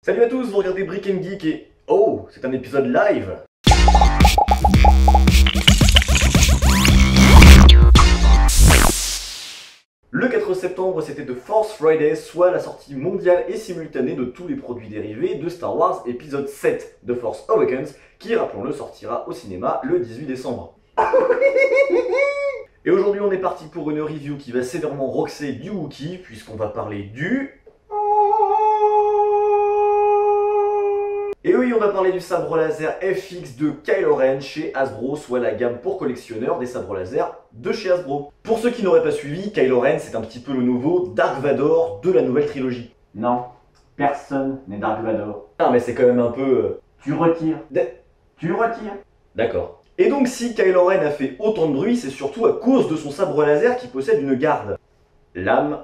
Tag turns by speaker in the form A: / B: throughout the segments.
A: Salut à tous, vous regardez Brick & Geek et... Oh, c'est un épisode live. Le 4 septembre, c'était The Force Friday, soit la sortie mondiale et simultanée de tous les produits dérivés de Star Wars épisode 7, The Force Awakens, qui, rappelons-le, sortira au cinéma le 18 décembre. Et aujourd'hui, on est parti pour une review qui va sévèrement roxer du Wookiee, puisqu'on va parler du... Et oui, on va parler du sabre laser FX de Kylo Ren chez Hasbro, soit la gamme pour collectionneurs des sabres laser de chez Hasbro. Pour ceux qui n'auraient pas suivi, Kylo Ren c'est un petit peu le nouveau Dark Vador de la nouvelle trilogie.
B: Non, personne n'est Dark Vador.
A: Ah mais c'est quand même un peu...
B: Tu retires. Tu retires.
A: D'accord. Et donc si Kylo Ren a fait autant de bruit, c'est surtout à cause de son sabre laser qui possède une garde. Lame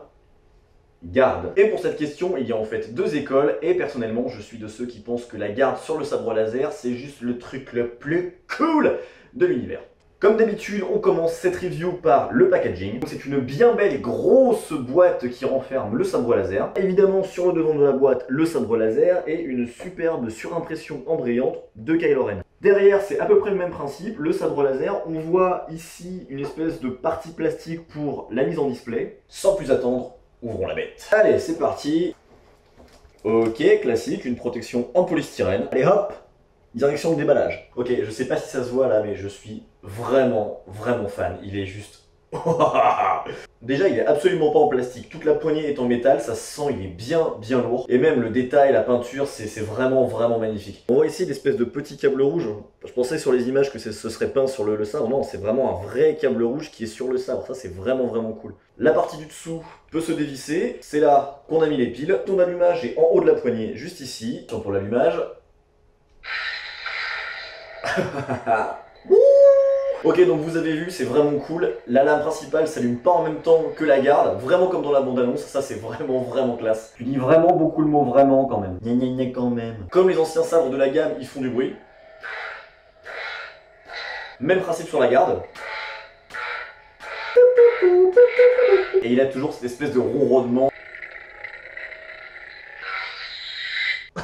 A: garde. Et pour cette question, il y a en fait deux écoles, et personnellement, je suis de ceux qui pensent que la garde sur le sabre laser, c'est juste le truc le plus cool de l'univers. Comme d'habitude, on commence cette review par le packaging. C'est une bien belle grosse boîte qui renferme le sabre laser. Évidemment, sur le devant de la boîte, le sabre laser et une superbe surimpression embrayante de Kylo Ren. Derrière, c'est à peu près le même principe, le sabre laser. On voit ici une espèce de partie plastique pour la mise en display. Sans plus attendre, ouvrons la bête. Allez, c'est parti. Ok, classique, une protection en polystyrène. Allez hop, direction de déballage. Ok, je sais pas si ça se voit là, mais je suis vraiment fan. Il est juste... Déjà, il est absolument pas en plastique. Toute la poignée est en métal, ça se sent, il est bien lourd. Et même le détail, la peinture, c'est vraiment magnifique. On voit ici l'espèce de petit câble rouge. Je pensais sur les images que ce serait peint sur le sabre. Non, c'est vraiment un vrai câble rouge qui est sur le sabre. Ça, c'est vraiment cool. La partie du dessous peut se dévisser. C'est là qu'on a mis les piles. Ton allumage est en haut de la poignée, juste ici. Pour l'allumage. Ok, donc vous avez vu, c'est vraiment cool. La lame principale s'allume pas en même temps que la garde, vraiment comme dans la bande-annonce, ça c'est vraiment classe.
B: Tu dis vraiment beaucoup le mot vraiment quand même.
A: Gna quand même. Comme les anciens sabres de la gamme, ils font du bruit. Même principe sur la garde. Et il a toujours cette espèce de ronronnement.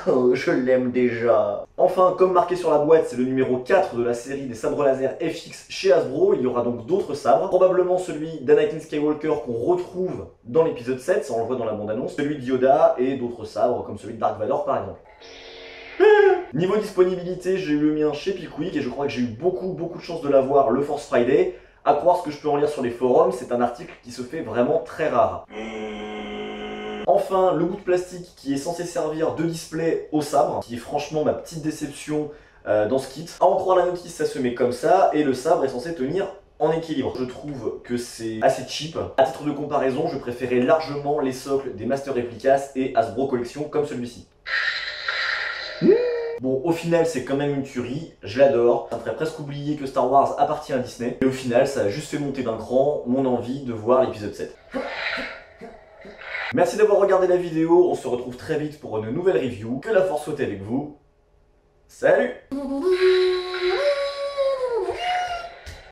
A: Oh, je l'aime déjà. Enfin, comme marqué sur la boîte, c'est le numéro 4 de la série des sabres laser FX chez Hasbro. Il y aura donc d'autres sabres. Probablement celui d'Anakin Skywalker qu'on retrouve dans l'épisode 7, ça on le voit dans la bande-annonce. Celui de Yoda et d'autres sabres comme celui de Dark Vador par exemple. Niveau disponibilité, j'ai eu le mien chez Pickwick et je crois que j'ai eu beaucoup de chance de l'avoir le Force Friday. À croire ce que je peux en lire sur les forums, c'est un article qui se fait vraiment très rare. Enfin, le bout de plastique qui est censé servir de display au sabre, qui est franchement ma petite déception dans ce kit. À en croire la notice, ça se met comme ça, et le sabre est censé tenir en équilibre. Je trouve que c'est assez cheap. À titre de comparaison, je préférais largement les socles des Master Replicas et Hasbro Collection comme celui-ci. Bon, au final, c'est quand même une tuerie, je l'adore. Ça me ferait presque oublier que Star Wars appartient à Disney. Et au final, ça a juste fait monter d'un cran mon envie de voir l'épisode 7. Merci d'avoir regardé la vidéo, on se retrouve très vite pour une nouvelle review. Que la force soit avec vous. Salut!